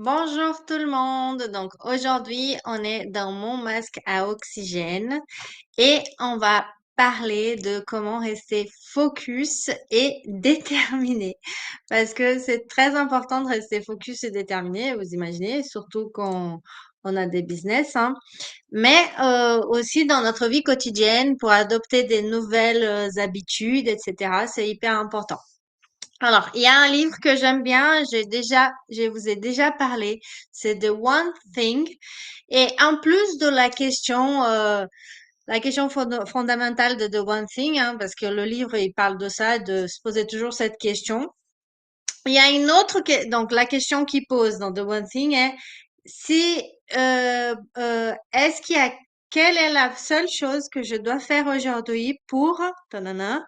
Bonjour tout le monde. Donc aujourd'hui, on est dans mon masque à oxygène et on va parler de comment rester focus et déterminé. Parce que c'est très important de rester focus et déterminé, vous imaginez, surtout quand on a des business, hein. Mais aussi dans notre vie quotidienne pour adopter des nouvelles habitudes, etc. C'est hyper important. Alors, il y a un livre que j'aime bien, je vous ai déjà parlé, c'est The One Thing. Et en plus de la question fondamentale de The One Thing, hein, parce que le livre, il parle de ça, de se poser toujours cette question. Il y a une autre, donc la question qu'il pose dans The One Thing est, si, est-ce qu'il y a, quelle est la seule chose que je dois faire aujourd'hui pour, tanana,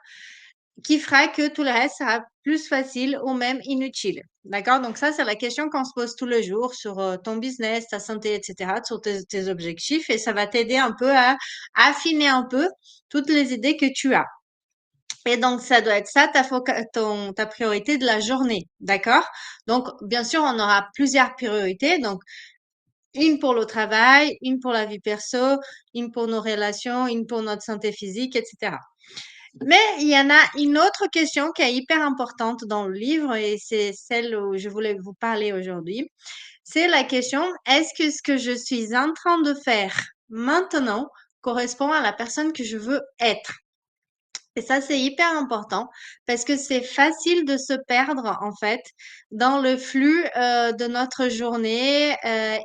qui fera que tout le reste sera plus facile ou même inutile. D'accord? Donc ça, c'est la question qu'on se pose tous les jours sur ton business, ta santé, etc., sur tes objectifs et ça va t'aider un peu à affiner un peu toutes les idées que tu as. Et donc, ça doit être ça ta priorité de la journée. D'accord? Donc, bien sûr, on aura plusieurs priorités. Donc, une pour le travail, une pour la vie perso, une pour nos relations, une pour notre santé physique, etc. Mais il y en a une autre question qui est hyper importante dans le livre et c'est celle où je voulais vous parler aujourd'hui. C'est la question, est-ce que ce que je suis en train de faire maintenant correspond à la personne que je veux être? Et ça, c'est hyper important parce que c'est facile de se perdre en fait dans le flux de notre journée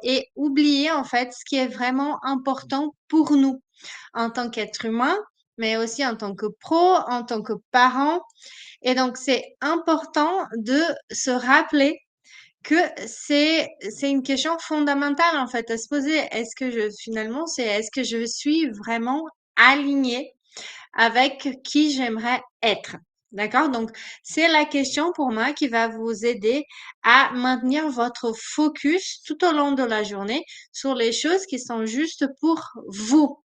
et oublier en fait ce qui est vraiment important pour nous en tant qu'être humain, mais aussi en tant que pro, en tant que parent. Et donc, c'est important de se rappeler que c'est une question fondamentale en fait à se poser. Est-ce que je suis vraiment alignée avec qui j'aimerais être? D'accord? Donc, c'est la question pour moi qui va vous aider à maintenir votre focus tout au long de la journée sur les choses qui sont justes pour vous.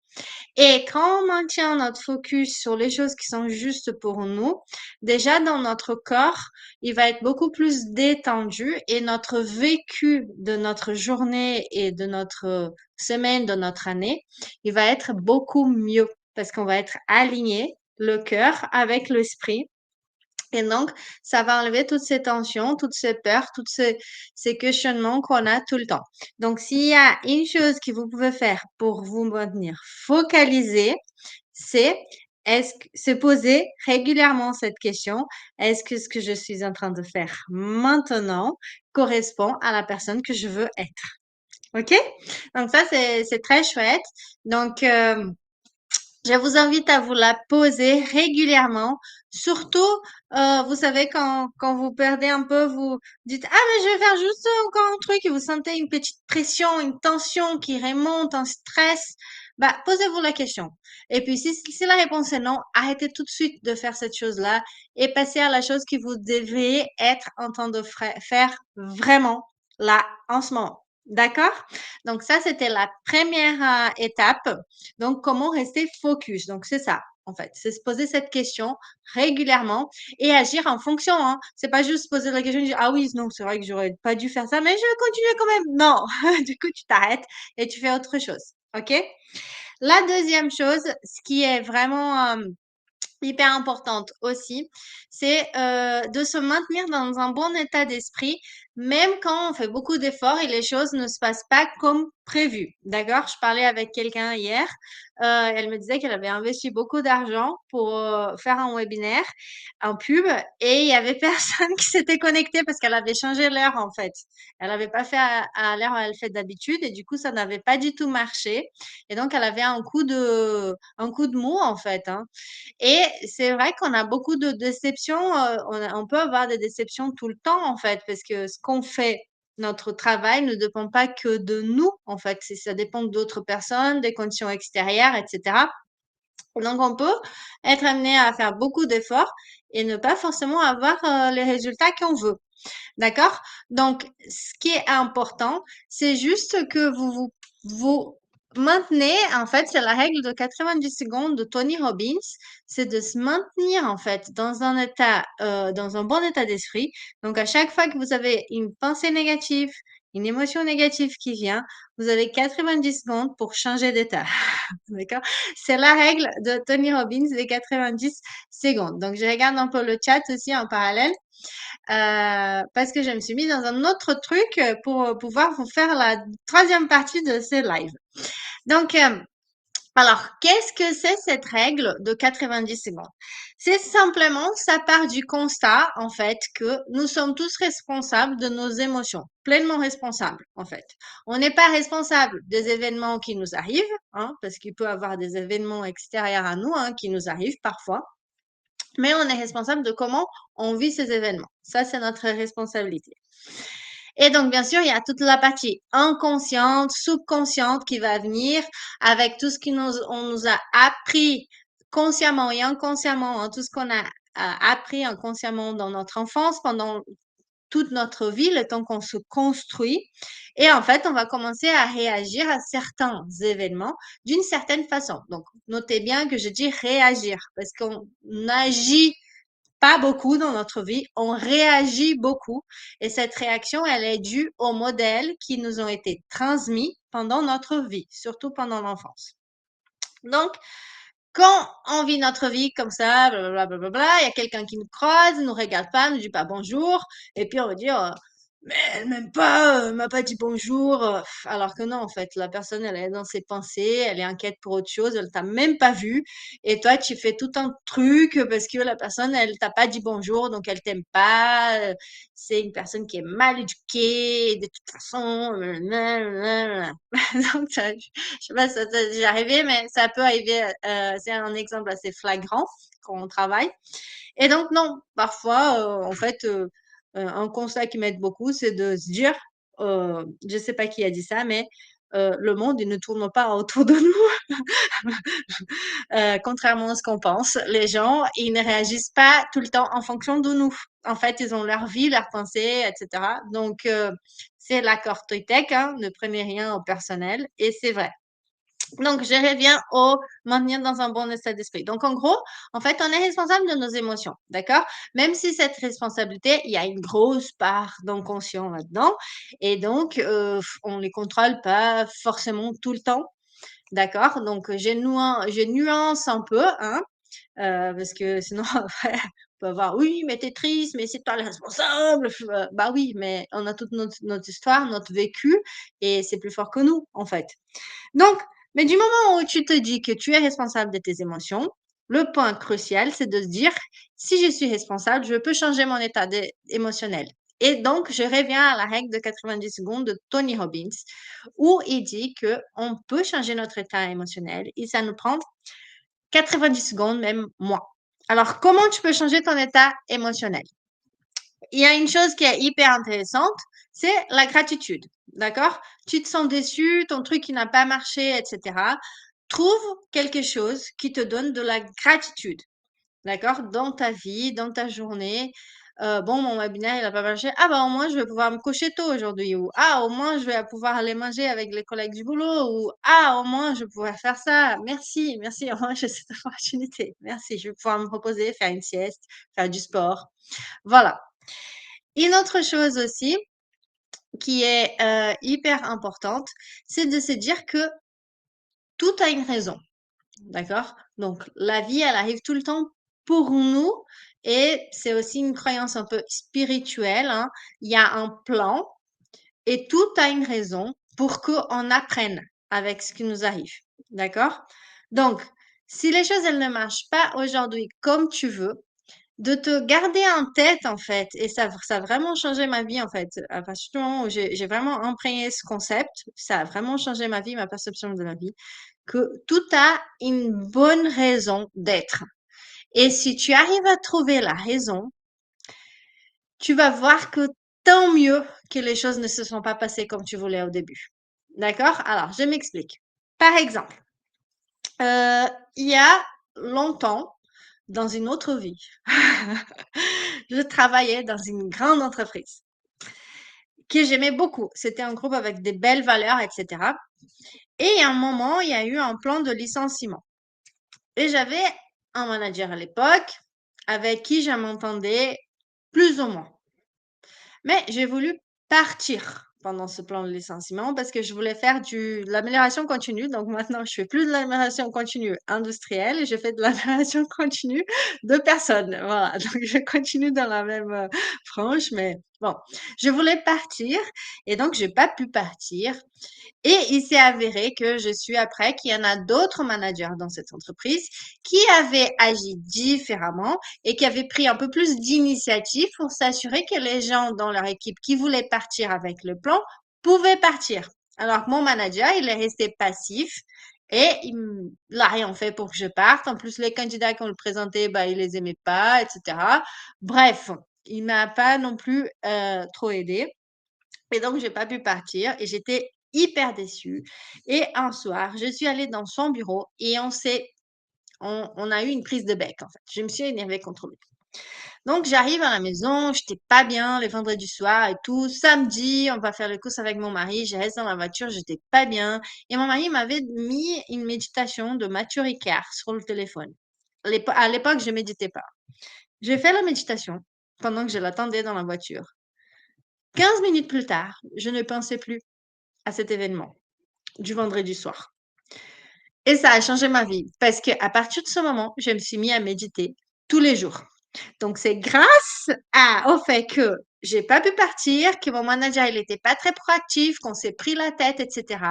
Et quand on maintient notre focus sur les choses qui sont justes pour nous, déjà dans notre corps, il va être beaucoup plus détendu et notre vécu de notre journée et de notre semaine, de notre année, il va être beaucoup mieux parce qu'on va être aligné, le cœur avec l'esprit. Et donc, ça va enlever toutes ces tensions, toutes ces peurs, ces questionnements qu'on a tout le temps. Donc, s'il y a une chose que vous pouvez faire pour vous maintenir focalisé, c'est se poser régulièrement cette question, est-ce que ce que je suis en train de faire maintenant correspond à la personne que je veux être? OK? Donc ça, c'est très chouette. Donc, je vous invite à vous la poser régulièrement. Surtout, vous savez, quand vous perdez un peu, vous dites, ah, mais je vais faire juste encore un truc et vous sentez une petite pression, une tension qui remonte, un stress. Bah, posez-vous la question. Et puis, si la réponse est non, arrêtez tout de suite de faire cette chose-là et passez à la chose que vous devez être en train de faire vraiment là, en ce moment. D'accord? Donc ça, c'était la première étape. Donc, comment rester focus? Donc, c'est ça, en fait. C'est se poser cette question régulièrement et agir en fonction, hein. C'est pas juste se poser la question et dire, ah oui, non, c'est vrai que j'aurais pas dû faire ça, mais je vais continuer quand même. Non. Du coup, tu t'arrêtes et tu fais autre chose. OK? La deuxième chose, ce qui est vraiment, hyper importante aussi, c'est de se maintenir dans un bon état d'esprit, même quand on fait beaucoup d'efforts et les choses ne se passent pas comme prévu. D'accord? Je parlais avec quelqu'un hier, elle me disait qu'elle avait investi beaucoup d'argent pour faire un webinaire, un pub, et il y avait personne qui s'était connecté parce qu'elle avait changé l'heure en fait. Elle n'avait pas fait à l'heure où elle fait d'habitude et du coup ça n'avait pas du tout marché. Et donc elle avait un coup de mou en fait, hein. Et c'est vrai qu'on a beaucoup de déceptions, on peut avoir des déceptions tout le temps, en fait, parce que ce qu'on fait, notre travail ne dépend pas que de nous, en fait. Ça dépend d'autres personnes, des conditions extérieures, et cetera. Donc on peut être amené à faire beaucoup d'efforts et ne pas forcément avoir, les résultats qu'on veut. D'accord? Donc ce qui est important, c'est juste que vous maintenez, en fait, c'est la règle de 90 secondes de Tony Robbins, c'est de se maintenir, en fait, dans un bon état d'esprit. Donc à chaque fois que vous avez une pensée négative, une émotion négative qui vient, vous avez 90 secondes pour changer d'état. D'accord? C'est la règle de Tony Robbins, les 90 secondes. Donc, je regarde un peu le chat aussi en parallèle parce que je me suis mis dans un autre truc pour pouvoir vous faire la troisième partie de ce live. Donc, alors, qu'est-ce que c'est cette règle de 90 secondes? C'est simplement, ça part du constat, en fait, que nous sommes tous responsables de nos émotions, pleinement responsables, en fait. On n'est pas responsable des événements qui nous arrivent, hein, parce qu'il peut y avoir des événements extérieurs à nous, hein, qui nous arrivent parfois, mais on est responsable de comment on vit ces événements. Ça, c'est notre responsabilité. Et donc, bien sûr, il y a toute la partie inconsciente, subconsciente qui va venir avec tout ce on nous a appris consciemment et inconsciemment, hein, tout ce qu'on a appris inconsciemment dans notre enfance, pendant toute notre vie, le temps qu'on se construit. Et en fait, on va commencer à réagir à certains événements d'une certaine façon. Donc, notez bien que je dis réagir parce qu'on agit pas beaucoup dans notre vie, on réagit beaucoup et cette réaction, elle est due aux modèles qui nous ont été transmis pendant notre vie, surtout pendant l'enfance. Donc, quand on vit notre vie comme ça, blablabla, il y a quelqu'un qui nous croise, nous regarde pas, nous dit pas bonjour, et puis on va dire, mais elle m'aime pas, elle m'a pas dit bonjour, alors que non, en fait, la personne, elle est dans ses pensées, elle est inquiète pour autre chose, elle t'a même pas vu, et toi, tu fais tout un truc parce que la personne, elle t'a pas dit bonjour, donc elle t'aime pas, c'est une personne qui est mal éduquée, de toute façon, donc je sais pas si ça t'est déjà arrivé, mais ça peut arriver. C'est un exemple assez flagrant quand on travaille. Et donc, non, parfois, en fait, un constat qui m'aide beaucoup, c'est de se dire, je sais pas qui a dit ça, mais le monde, il ne tourne pas autour de nous. Contrairement à ce qu'on pense, les gens, ils ne réagissent pas tout le temps en fonction de nous. En fait, ils ont leur vie, leurs pensées, etc. Donc, c'est l'accord Toitech, hein, ne prenez rien au personnel, et c'est vrai. Donc, je reviens au maintenir dans un bon état d'esprit. Donc, en gros, en fait, on est responsable de nos émotions, d'accord? Même si cette responsabilité, il y a une grosse part d'inconscient là-dedans. Et donc, on ne les contrôle pas forcément tout le temps, d'accord? Donc, je nuance un peu, hein, parce que sinon, après, on peut avoir, oui, mais t'es triste, mais c'est toi le responsable. Bah oui, mais on a toute notre histoire, notre vécu, et c'est plus fort que nous, en fait. Donc, mais du moment où tu te dis que tu es responsable de tes émotions, le point crucial, c'est de se dire, si je suis responsable, je peux changer mon état émotionnel. Et donc, je reviens à la règle de 90 secondes de Tony Robbins, où il dit que on peut changer notre état émotionnel et ça nous prend 90 secondes, même moins. Alors, comment tu peux changer ton état émotionnel? Il y a une chose qui est hyper intéressante, c'est la gratitude. D'accord? Tu te sens déçu, ton truc qui n'a pas marché, etc. Trouve quelque chose qui te donne de la gratitude. D'accord? Dans ta vie, dans ta journée. Bon, mon webinaire, il n'a pas marché. Ah, bah, au moins, je vais pouvoir me coucher tôt aujourd'hui. Ou, ah, au moins, je vais pouvoir aller manger avec les collègues du boulot. Ou, ah, au moins, je vais pouvoir faire ça. Merci, merci. Au moins, j'ai cette opportunité. Merci. Je vais pouvoir me reposer, faire une sieste, faire du sport. Voilà. Une autre chose aussi qui est hyper importante, c'est de se dire que tout a une raison, d'accord? Donc la vie, elle arrive tout le temps pour nous et c'est aussi une croyance un peu spirituelle, hein. Il y a un plan et tout a une raison pour qu'on apprenne avec ce qui nous arrive, d'accord? Donc, si les choses, elles ne marchent pas aujourd'hui comme tu veux, de te garder en tête, en fait, et ça a vraiment changé ma vie, en fait. À partir du moment où j'ai vraiment imprégné ce concept, ça a vraiment changé ma vie, ma perception de la vie, que tout a une bonne raison d'être. Et si tu arrives à trouver la raison, tu vas voir que tant mieux que les choses ne se sont pas passées comme tu voulais au début. D'accord? Alors, je m'explique. Par exemple, il y a longtemps, dans une autre vie, je travaillais dans une grande entreprise que j'aimais beaucoup. C'était un groupe avec des belles valeurs, etc. Et à un moment, il y a eu un plan de licenciement. Et j'avais un manager à l'époque avec qui je m'entendais plus ou moins. Mais j'ai voulu partir pendant ce plan de licenciement parce que je voulais faire de l'amélioration continue. Donc maintenant, je fais plus de l'amélioration continue industrielle et je fais de l'amélioration continue de personnes. Voilà, donc je continue dans la même frange, mais bon, je voulais partir et donc j'ai pas pu partir. Et il s'est avéré que je suis après qu'il y en a d'autres managers dans cette entreprise qui avaient agi différemment et qui avaient pris un peu plus d'initiative pour s'assurer que les gens dans leur équipe qui voulaient partir avec le plan pouvaient partir. Alors que mon manager, il est resté passif et il n'a rien fait pour que je parte. En plus, les candidats qu'on le présentait, bah, il les aimait pas, etc. Bref, il m'a pas non plus trop aidé. Et donc, j'ai pas pu partir et j'étais hyper déçue. Et un soir, je suis allée dans son bureau et on a eu une prise de bec, en fait. Je me suis énervée contre lui. Donc, j'arrive à la maison, j'étais pas bien les vendredis soirs et tout. Samedi, on va faire les courses avec mon mari. Je reste dans la voiture, j'étais pas bien. Et mon mari m'avait mis une méditation de Mathieu Ricard sur le téléphone. À l'époque, je méditais pas. J'ai fait la méditation pendant que je l'attendais dans la voiture. 15 minutes plus tard, je ne pensais plus à cet événement du vendredi soir. Et ça a changé ma vie parce qu'à partir de ce moment, je me suis mis à méditer tous les jours. Donc, c'est grâce au fait que j'ai pas pu partir, que mon manager, il était pas très proactif, qu'on s'est pris la tête, etc.,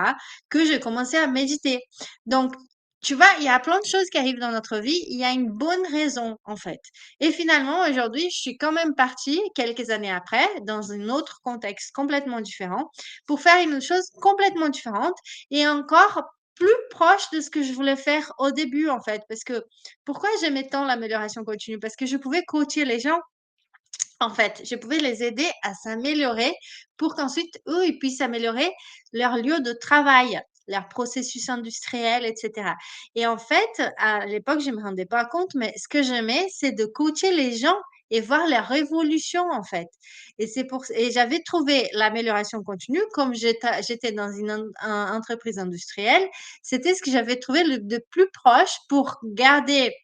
que j'ai commencé à méditer. Donc, tu vois, il y a plein de choses qui arrivent dans notre vie. Il y a une bonne raison, en fait. Et finalement, aujourd'hui, je suis quand même partie, quelques années après, dans un autre contexte complètement différent, pour faire une chose complètement différente et encore plus proche de ce que je voulais faire au début, en fait. Parce que pourquoi j'aimais tant l'amélioration continue? Parce que je pouvais coacher les gens, en fait. Je pouvais les aider à s'améliorer pour qu'ensuite, eux, ils puissent améliorer leur lieu de travail, leur processus industriel, etc. Et en fait, à l'époque, je ne me rendais pas compte, mais ce que j'aimais, c'est de coacher les gens et voir leur évolution, en fait. Et j'avais trouvé l'amélioration continue, comme j'étais dans une entreprise industrielle, c'était ce que j'avais trouvé de plus proche pour garder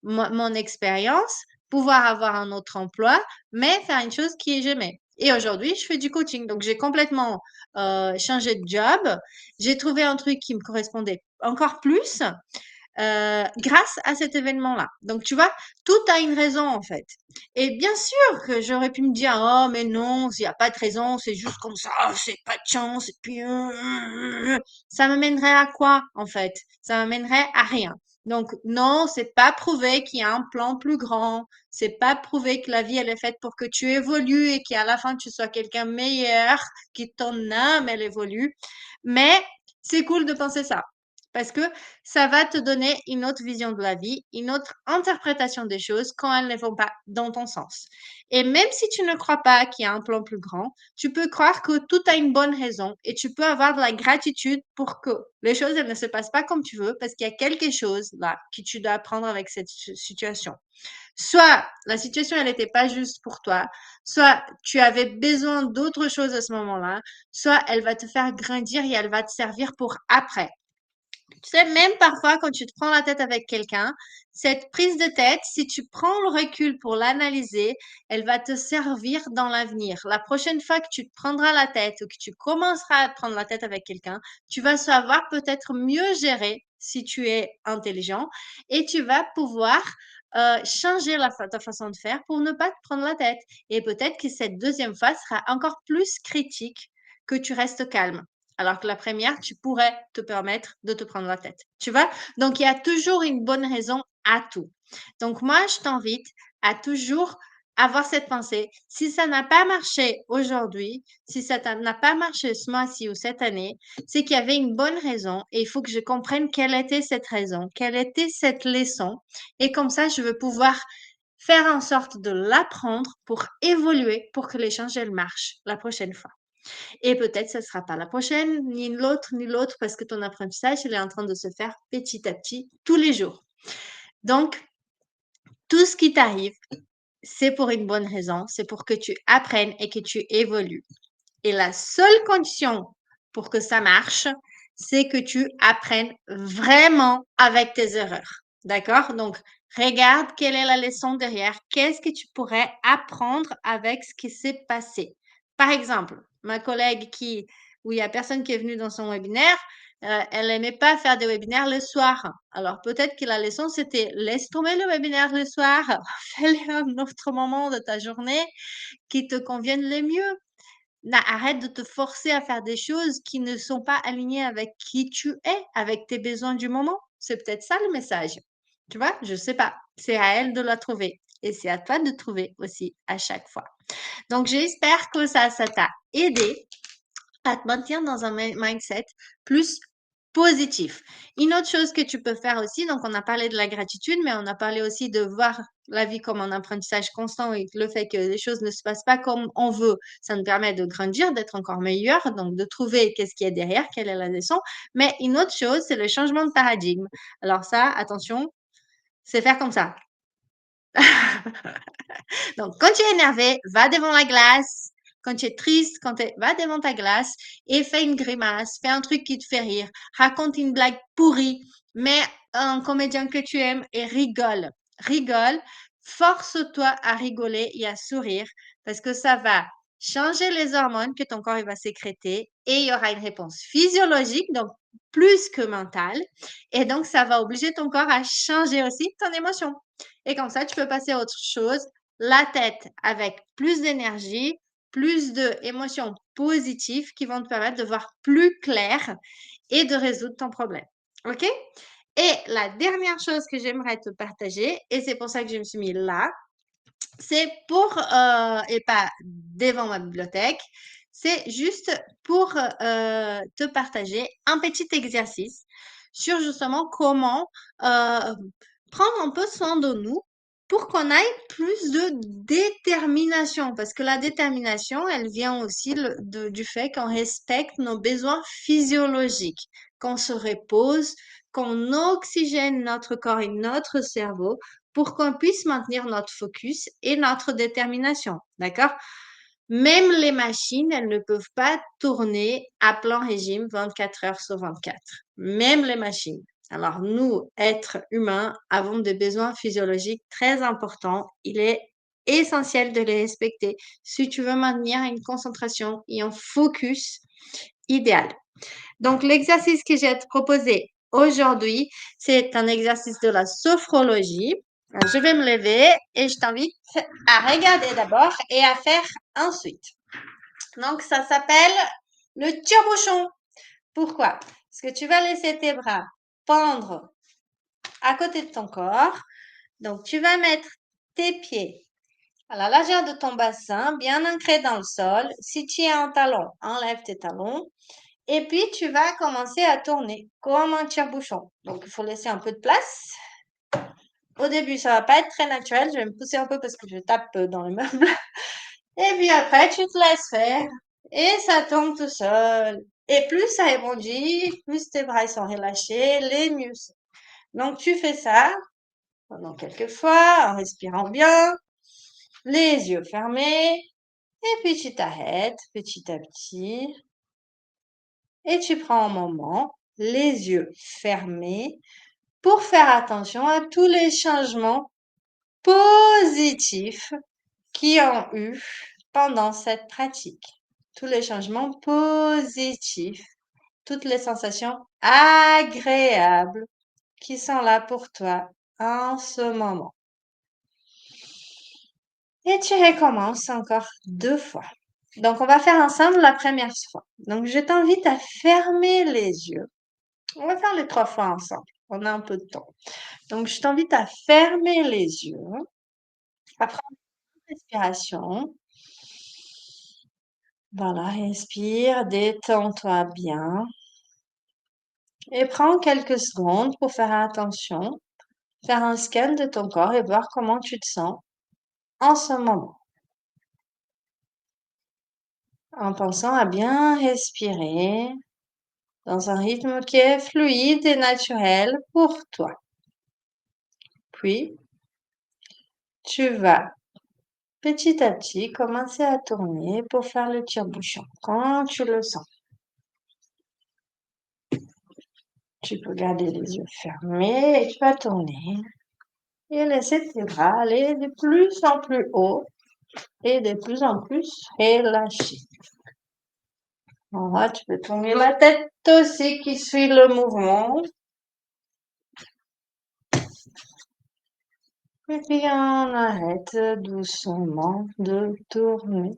mon expérience, pouvoir avoir un autre emploi, mais faire une chose qui j'aimais. Et aujourd'hui, je fais du coaching. Donc, j'ai complètement changé de job. J'ai trouvé un truc qui me correspondait encore plus grâce à cet événement-là. Donc, tu vois, tout a une raison en fait. Et bien sûr que j'aurais pu me dire, oh, mais non, il n'y a pas de raison, c'est juste comme ça, c'est pas de chance, et puis ça me mènerait à quoi en fait? Ça me mènerait à rien. Donc, non, c'est pas prouvé qu'il y a un plan plus grand. C'est pas prouvé que la vie, elle est faite pour que tu évolues et qu'à la fin, tu sois quelqu'un meilleur, que ton âme, elle évolue. Mais c'est cool de penser ça. Parce que ça va te donner une autre vision de la vie, une autre interprétation des choses quand elles ne vont pas dans ton sens. Et même si tu ne crois pas qu'il y a un plan plus grand, tu peux croire que tout a une bonne raison et tu peux avoir de la gratitude pour que les choses elles ne se passent pas comme tu veux parce qu'il y a quelque chose là que tu dois apprendre avec cette situation. Soit la situation elle n'était pas juste pour toi, soit tu avais besoin d'autre chose à ce moment-là, soit elle va te faire grandir et elle va te servir pour après. Tu sais, même parfois, quand tu te prends la tête avec quelqu'un, cette prise de tête, si tu prends le recul pour l'analyser, elle va te servir dans l'avenir. La prochaine fois que tu te prendras la tête ou que tu commenceras à te prendre la tête avec quelqu'un, tu vas savoir peut-être mieux gérer si tu es intelligent et tu vas pouvoir changer ta façon de faire pour ne pas te prendre la tête. Et peut-être que cette deuxième fois sera encore plus critique que tu restes calme. Alors que la première, tu pourrais te permettre de te prendre la tête. Tu vois? Donc, il y a toujours une bonne raison à tout. Donc, moi, je t'invite à toujours avoir cette pensée. Si ça n'a pas marché aujourd'hui, si ça n'a pas marché ce mois-ci ou cette année, c'est qu'il y avait une bonne raison et il faut que je comprenne quelle était cette raison, quelle était cette leçon. Et comme ça, je veux pouvoir faire en sorte de l'apprendre pour évoluer, pour que l'échange, elle marche la prochaine fois. Et peut-être ce ne sera pas la prochaine, ni l'autre, parce que ton apprentissage, il est en train de se faire petit à petit, tous les jours. Donc, tout ce qui t'arrive, c'est pour une bonne raison, c'est pour que tu apprennes et que tu évolues. Et la seule condition pour que ça marche, c'est que tu apprennes vraiment avec tes erreurs. D'accord? Donc, regarde quelle est la leçon derrière. Qu'est-ce que tu pourrais apprendre avec ce qui s'est passé? Par exemple, ma collègue où il y a personne qui est venu dans son webinaire, elle aimait pas faire des webinaires le soir. Alors peut-être que la leçon, c'était laisse tomber le webinaire le soir, fais-le à un autre moment de ta journée qui te convienne le mieux. Arrête de te forcer à faire des choses qui ne sont pas alignées avec qui tu es, avec tes besoins du moment. C'est peut-être ça le message. Tu vois, je sais pas. C'est à elle de la trouver. Et c'est à toi de trouver aussi à chaque fois. Donc, j'espère que ça t'a aidé à te maintenir dans un mindset plus positif. Une autre chose que tu peux faire aussi, donc on a parlé de la gratitude, mais on a parlé aussi de voir la vie comme un apprentissage constant et le fait que les choses ne se passent pas comme on veut, ça nous permet de grandir, d'être encore meilleur, donc de trouver qu'est-ce qu'il y a derrière, quelle est la leçon. Mais une autre chose, c'est le changement de paradigme. Alors ça, attention, c'est faire comme ça. Donc, quand tu es énervé, va devant la glace. Quand tu es triste, va devant ta glace et fais une grimace, fais un truc qui te fait rire, raconte une blague pourrie, mets un comédien que tu aimes et rigole. Rigole, force-toi à rigoler et à sourire parce que ça va changer les hormones que ton corps il va sécréter et il y aura une réponse physiologique, donc plus que mentale. Et donc, ça va obliger ton corps à changer aussi ton émotion. Et comme ça, tu peux passer à autre chose, la tête avec plus d'énergie, plus d'émotions positives qui vont te permettre de voir plus clair et de résoudre ton problème. OK? Et la dernière chose que j'aimerais te partager, et c'est pour ça que je me suis mis là, c'est et pas devant ma bibliothèque, c'est juste pour te partager un petit exercice sur justement comment prendre un peu soin de nous pour qu'on ait plus de détermination. Parce que la détermination, elle vient aussi du fait qu'on respecte nos besoins physiologiques, qu'on se repose, qu'on oxygène notre corps et notre cerveau pour qu'on puisse maintenir notre focus et notre détermination. D'accord? Même les machines, elles ne peuvent pas tourner à plein régime 24 heures sur 24. Même les machines. Alors, nous, êtres humains, avons des besoins physiologiques très importants. Il est essentiel de les respecter si tu veux maintenir une concentration et un focus idéal. Donc, l'exercice que j'ai proposé aujourd'hui, c'est un exercice de la sophrologie. Je vais me lever et je t'invite à regarder d'abord et à faire ensuite. Donc, ça s'appelle le tire-bouchon. Pourquoi? Parce que tu vas laisser tes bras pendre à côté de ton corps. Donc, tu vas mettre tes pieds à la largeur de ton bassin, bien ancrés dans le sol. Si tu es en talon, enlève tes talons. Et puis, tu vas commencer à tourner comme un tire-bouchon. Donc, il faut laisser un peu de place. Au début, ça va pas être très naturel. Je vais me pousser un peu parce que je tape dans le meuble. Et puis après, tu te laisses faire. Et ça tombe tout seul. Et plus ça rebondit, plus tes bras sont relâchés, les mieux c'est. Donc, tu fais ça pendant quelques fois en respirant bien, les yeux fermés. Et puis, tu t'arrêtes petit à petit. Et tu prends un moment, les yeux fermés, pour faire attention à tous les changements positifs qui ont eu pendant cette pratique. Tous les changements positifs, toutes les sensations agréables qui sont là pour toi en ce moment. Et tu recommences encore 2 fois. Donc, on va faire ensemble la première fois. Donc, je t'invite à fermer les yeux. On va faire les 3 fois ensemble. On a un peu de temps. Donc, je t'invite à fermer les yeux, à prendre une respiration. Voilà, respire, détends-toi bien. Et prends quelques secondes pour faire attention, faire un scan de ton corps et voir comment tu te sens en ce moment. En pensant à bien respirer dans un rythme qui est fluide et naturel pour toi. Puis, tu vas petit à petit commencer à tourner pour faire le tire-bouchon quand tu le sens. Tu peux garder les yeux fermés et tu vas tourner et laisser tes bras aller de plus en plus haut et de plus en plus relâché. Voilà, tu peux tourner la tête aussi qui suit le mouvement. Et puis on arrête doucement de tourner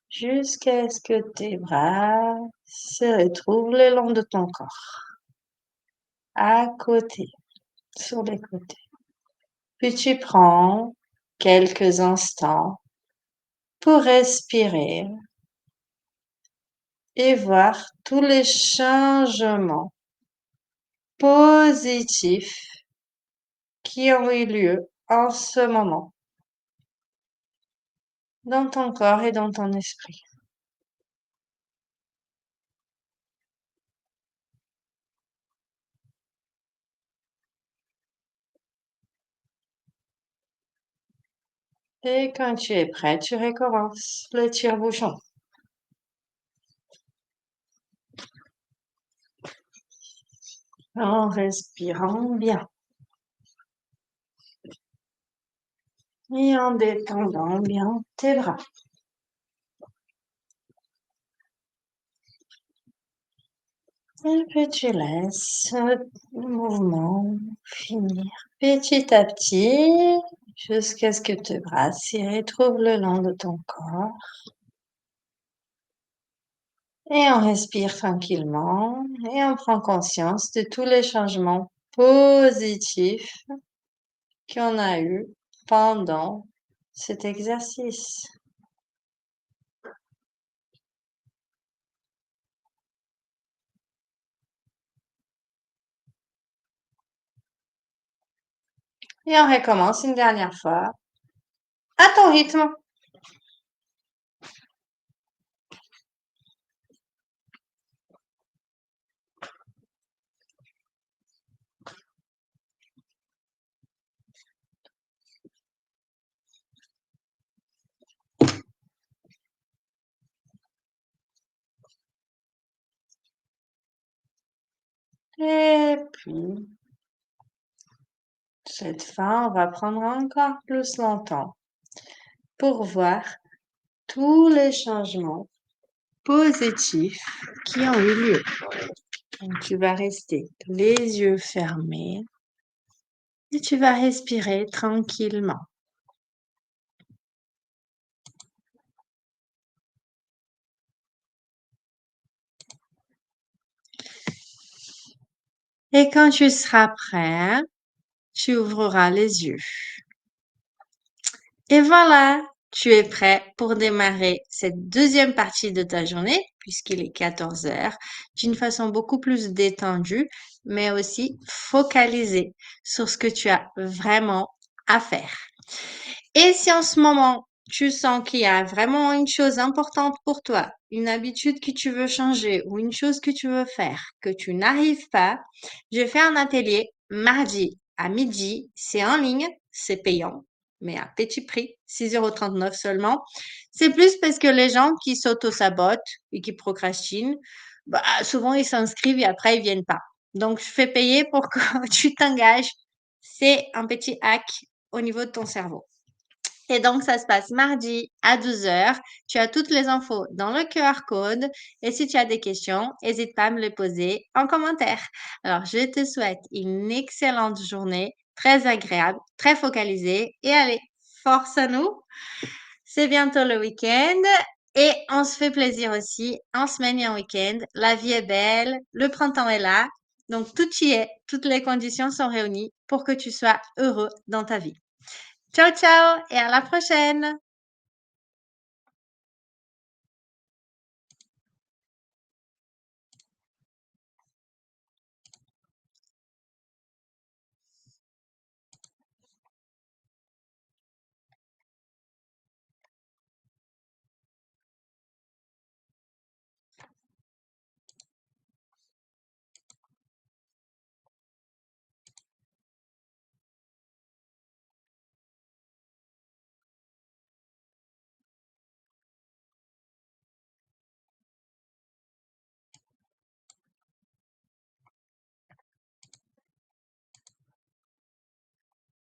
jusqu'à ce que tes bras se retrouvent le long de ton corps, à côté, sur les côtés. Puis tu prends quelques instants pour respirer et voir tous les changements positifs qui ont eu lieu en ce moment dans ton corps et dans ton esprit. Et quand tu es prêt, tu recommences le tire-bouchon. En respirant bien et en détendant bien tes bras. Et puis tu laisses le mouvement finir petit à petit jusqu'à ce que tes bras s'y retrouvent le long de ton corps. Et on respire tranquillement et on prend conscience de tous les changements positifs qu'on a eu pendant cet exercice. Et on recommence une dernière fois à ton rythme. Et puis, cette fois, on va prendre encore plus longtemps pour voir tous les changements positifs qui ont eu lieu. Donc, tu vas rester les yeux fermés et tu vas respirer tranquillement. Et quand tu seras prêt, tu ouvriras les yeux. Et voilà, tu es prêt pour démarrer cette deuxième partie de ta journée, puisqu'il est 14 heures, d'une façon beaucoup plus détendue, mais aussi focalisée sur ce que tu as vraiment à faire. Et si en ce moment, tu sens qu'il y a vraiment une chose importante pour toi, une habitude que tu veux changer ou une chose que tu veux faire, que tu n'arrives pas, je fais un atelier mardi à midi. C'est en ligne, c'est payant, mais à petit prix, 6,39 € seulement. C'est plus parce que les gens qui s'auto-sabotent et qui procrastinent, bah, souvent ils s'inscrivent et après ils viennent pas. Donc, je fais payer pour que tu t'engages. C'est un petit hack au niveau de ton cerveau. Et donc, ça se passe mardi à 12 heures. Tu as toutes les infos dans le QR code. Et si tu as des questions, n'hésite pas à me les poser en commentaire. Alors, je te souhaite une excellente journée, très agréable, très focalisée. Et allez, force à nous. C'est bientôt le week-end. Et on se fait plaisir aussi en semaine et en week-end. La vie est belle, le printemps est là. Donc, tout y est. Toutes les conditions sont réunies pour que tu sois heureux dans ta vie. Ciao, ciao et à la prochaine!